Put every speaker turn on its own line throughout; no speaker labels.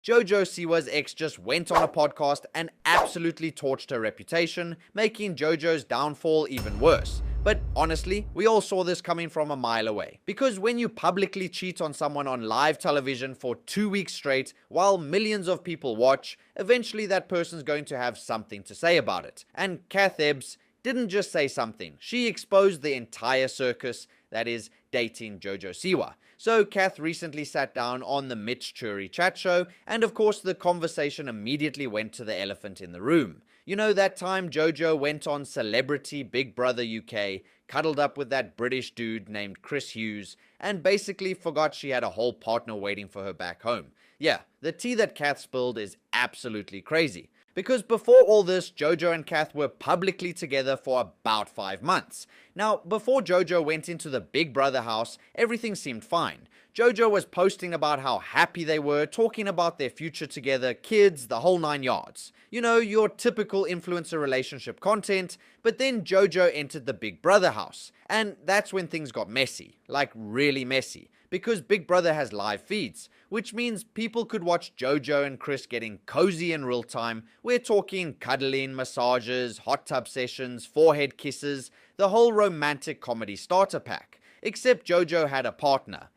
JoJo Siwa's ex just went on a podcast and absolutely torched her reputation, making JoJo's downfall even worse. But honestly, we all saw this coming from a mile away. Because when you publicly cheat on someone on live television for 2 weeks straight, while millions of people watch, eventually that person's going to have something to say about it. And Kath Ebs didn't just say something, she exposed the entire circus that is dating JoJo Siwa. So Kath recently sat down on the Mitch Churi chat show, and of course the conversation immediately went to the elephant in the room. You know that time JoJo went on Celebrity Big Brother UK, cuddled up with that British dude named Chris Hughes, and basically forgot she had a whole partner waiting for her back home. Yeah, the tea that Kath spilled is absolutely crazy. Because before all this, JoJo and Kath were publicly together for about 5 months. Now, before JoJo went into the Big Brother house, everything seemed fine. JoJo was posting about how happy they were, talking about their future together, kids, the whole 9 yards. You know, your typical influencer relationship content, but then JoJo entered the Big Brother house. And that's when things got messy, like really messy. Because Big Brother has live feeds, which means people could watch JoJo and Chris getting cozy in real time. We're talking cuddling, massages, hot tub sessions, forehead kisses, the whole romantic comedy starter pack. Except JoJo had a partner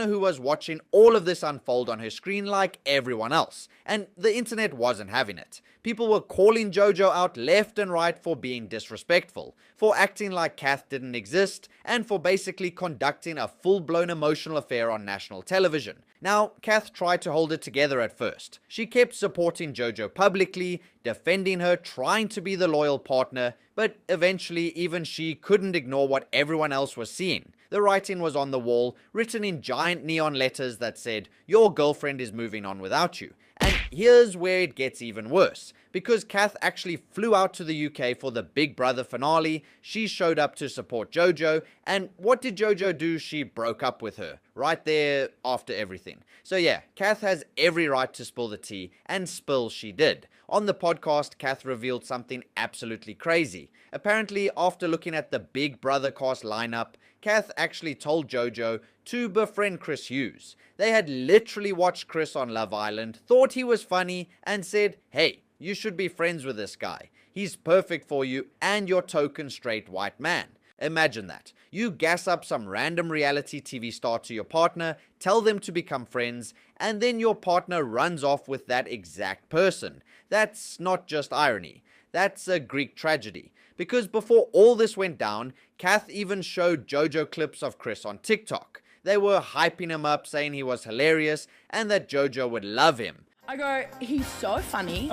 who was watching all of this unfold on her screen like everyone else, and the internet wasn't having it. People were calling JoJo out left and right for being disrespectful, for acting like Kath didn't exist, and for basically conducting a full-blown emotional affair on national television. Now, Kath tried to hold it together at first. She kept supporting JoJo publicly, defending her, trying to be the loyal partner, but eventually even she couldn't ignore what everyone else was seeing. The writing was on the wall, written in giant neon letters that said, "Your girlfriend is moving on without you." And here's where it gets even worse. Because Kath actually flew out to the UK for the Big Brother finale, she showed up to support JoJo, and what did JoJo do? She broke up with her, right there after everything. So yeah, Kath has every right to spill the tea, and spill she did. On the podcast, Kath revealed something absolutely crazy. Apparently, after looking at the Big Brother cast lineup, Kath actually told JoJo to befriend Chris Hughes. They had literally watched Chris on Love Island, thought he was funny, and said, "Hey, you should be friends with this guy. He's perfect for you and your token straight white man." Imagine that. You gas up some random reality TV star to your partner, tell them to become friends, and then your partner runs off with that exact person. That's not just irony. That's a Greek tragedy. Because before all this went down, Kath even showed JoJo clips of Chris on TikTok. They were hyping him up, saying he was hilarious and that JoJo would love him.
I go, he's so funny.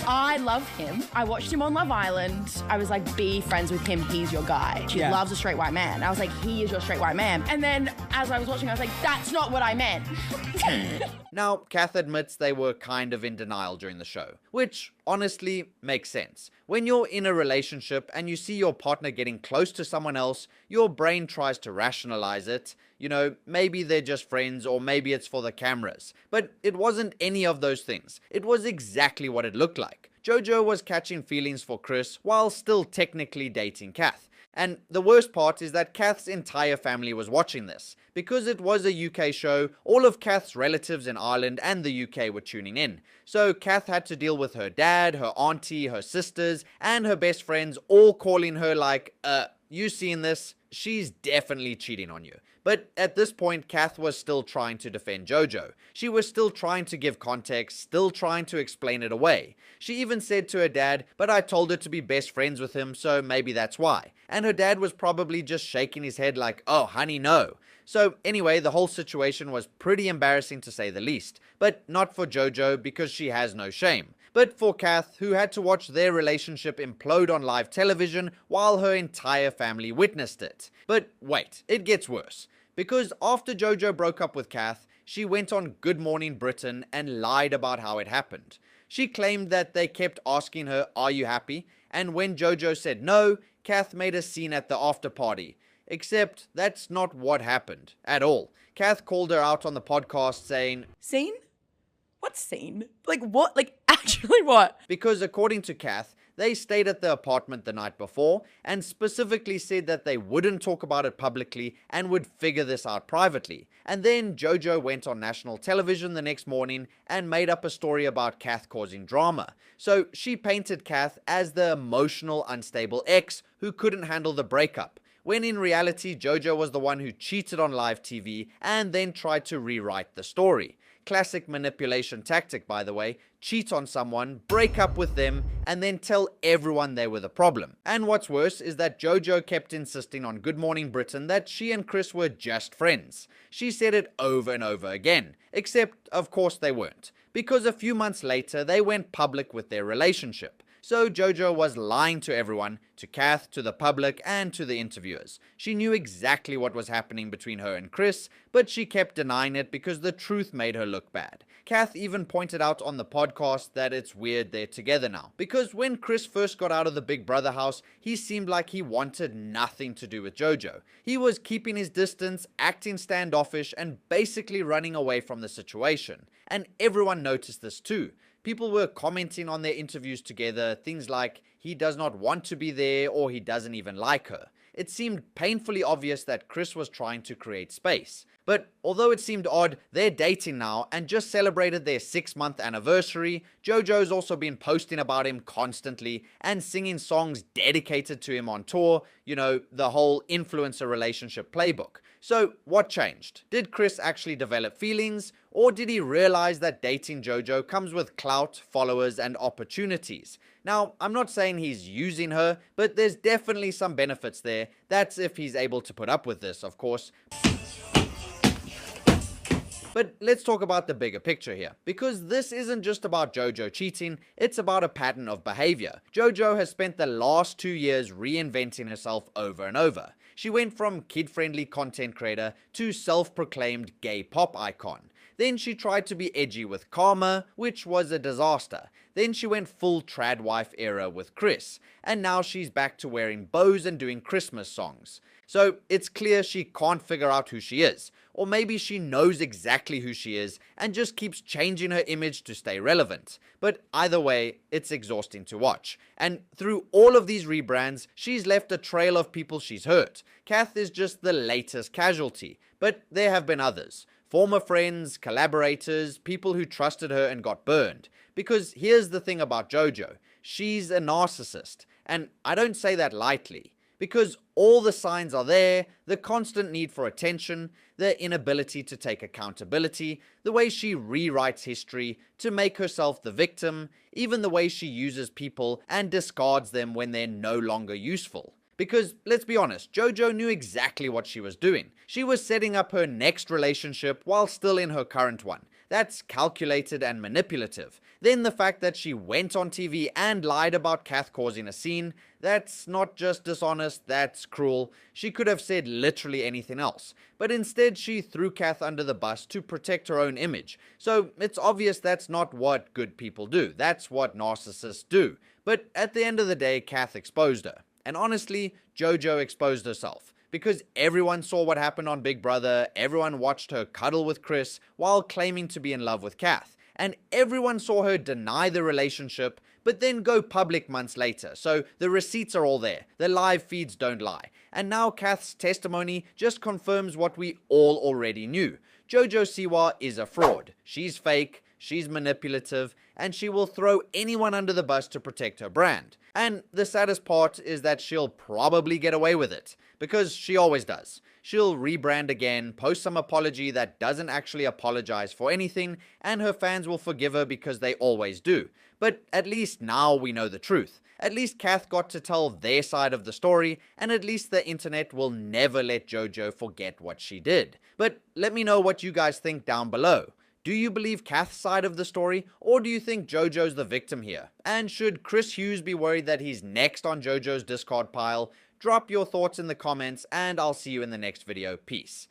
I love him. I watched him on Love Island. I was like, be friends with him. He's your guy. She loves a straight white man. I was like, he is your straight white man. And then as I was watching, I was like, that's not what I meant.
Now, Kath admits they were kind of in denial during the show, which honestly makes sense. When you're in a relationship and you see your partner getting close to someone else, your brain tries to rationalize it. You know, maybe they're just friends or maybe it's for the cameras. But it wasn't any of those things. It was exactly what it looked like. JoJo was catching feelings for Chris while still technically dating Kath. And the worst part is that Kath's entire family was watching this. Because it was a UK show, all of Kath's relatives in Ireland and the UK were tuning in. So Kath had to deal with her dad, her auntie, her sisters, and her best friends all calling her like, you seen this? She's definitely cheating on you. But at this point, Kath was still trying to defend JoJo. She was still trying to give context, still trying to explain it away. She even said to her dad, "But I told her to be best friends with him, so maybe that's why." And her dad was probably just shaking his head like, "Oh, honey, no." So anyway, the whole situation was pretty embarrassing to say the least. But not for JoJo because she has no shame. But for Kath, who had to watch their relationship implode on live television while her entire family witnessed it. But wait, it gets worse. Because after JoJo broke up with Kath, she went on Good Morning Britain and lied about how it happened. She claimed that they kept asking her, "Are you happy?" And when JoJo said no, Kath made a scene at the after party. Except that's not what happened at all. Kath called her out on the podcast saying,
Scene? What scene? Like what? Like actually what?
Because according to Kath, They stayed at the apartment the night before and specifically said that they wouldn't talk about it publicly and would figure this out privately. And then JoJo went on national television the next morning and made up a story about Kath causing drama. So she painted Kath as the emotional, unstable ex who couldn't handle the breakup, when in reality JoJo was the one who cheated on live TV and then tried to rewrite the story. Classic manipulation tactic, by the way. Cheat on someone, break up with them, and then tell everyone they were the problem. And what's worse is that JoJo kept insisting on Good Morning Britain that she and Chris were just friends. She said it over and over again, except of course they weren't, because a few months later they went public with their relationship. So JoJo was lying to everyone, to Kath, to the public, and to the interviewers. She knew exactly what was happening between her and Chris, but she kept denying it because the truth made her look bad. Kath even pointed out on the podcast that it's weird they're together now, because when Chris first got out of the Big Brother house, he seemed like he wanted nothing to do with JoJo. He was keeping his distance, acting standoffish, and basically running away from the situation. And everyone noticed this too. People were commenting on their interviews together, things like, he does not want to be there or he doesn't even like her. It seemed painfully obvious that Chris was trying to create space. But although it seemed odd, they're dating now and just celebrated their 6-month anniversary. JoJo's also been posting about him constantly and singing songs dedicated to him on tour, you know, the whole influencer relationship playbook. So what changed? Did Chris actually develop feelings, or did he realize that dating JoJo comes with clout, followers, and opportunities? Now, I'm not saying he's using her, but there's definitely some benefits there. That's if he's able to put up with this, of course. But let's talk about the bigger picture here, because this isn't just about JoJo cheating, it's about a pattern of behavior. JoJo has spent the last 2 years reinventing herself over and over. She went from kid-friendly content creator to self-proclaimed gay pop icon. Then she tried to be edgy with Karma, which was a disaster. Then she went full trad wife era with Chris, and now she's back to wearing bows and doing Christmas songs. So it's clear she can't figure out who she is, or maybe she knows exactly who she is and just keeps changing her image to stay relevant. But either way, it's exhausting to watch. And through all of these rebrands, she's left a trail of people she's hurt. Kath is just the latest casualty, but there have been others. Former friends, collaborators, people who trusted her and got burned. Because here's the thing about JoJo, she's a narcissist, and I don't say that lightly. Because all the signs are there, the constant need for attention, the inability to take accountability, the way she rewrites history to make herself the victim, even the way she uses people and discards them when they're no longer useful. Because, let's be honest, JoJo knew exactly what she was doing. She was setting up her next relationship while still in her current one. That's calculated and manipulative. Then the fact that she went on TV and lied about Kath causing a scene, that's not just dishonest, that's cruel. She could have said literally anything else. But instead she threw Kath under the bus to protect her own image. So it's obvious that's not what good people do. That's what narcissists do. But at the end of the day, Kath exposed her. And honestly, JoJo exposed herself. Because everyone saw what happened on Big Brother, everyone watched her cuddle with Chris while claiming to be in love with Kath. And everyone saw her deny the relationship, but then go public months later. So the receipts are all there. The live feeds don't lie. And now Kath's testimony just confirms what we all already knew. JoJo Siwa is a fraud. She's fake, she's manipulative, and she will throw anyone under the bus to protect her brand. And the saddest part is that she'll probably get away with it, because she always does. She'll rebrand again, post some apology that doesn't actually apologize for anything, and her fans will forgive her because they always do. But at least now we know the truth. At least Kath got to tell their side of the story, and at least the internet will never let JoJo forget what she did. But let me know what you guys think down below. Do you believe Kath's side of the story, or do you think JoJo's the victim here? And should Chris Hughes be worried that he's next on JoJo's discard pile? Drop your thoughts in the comments, and I'll see you in the next video. Peace.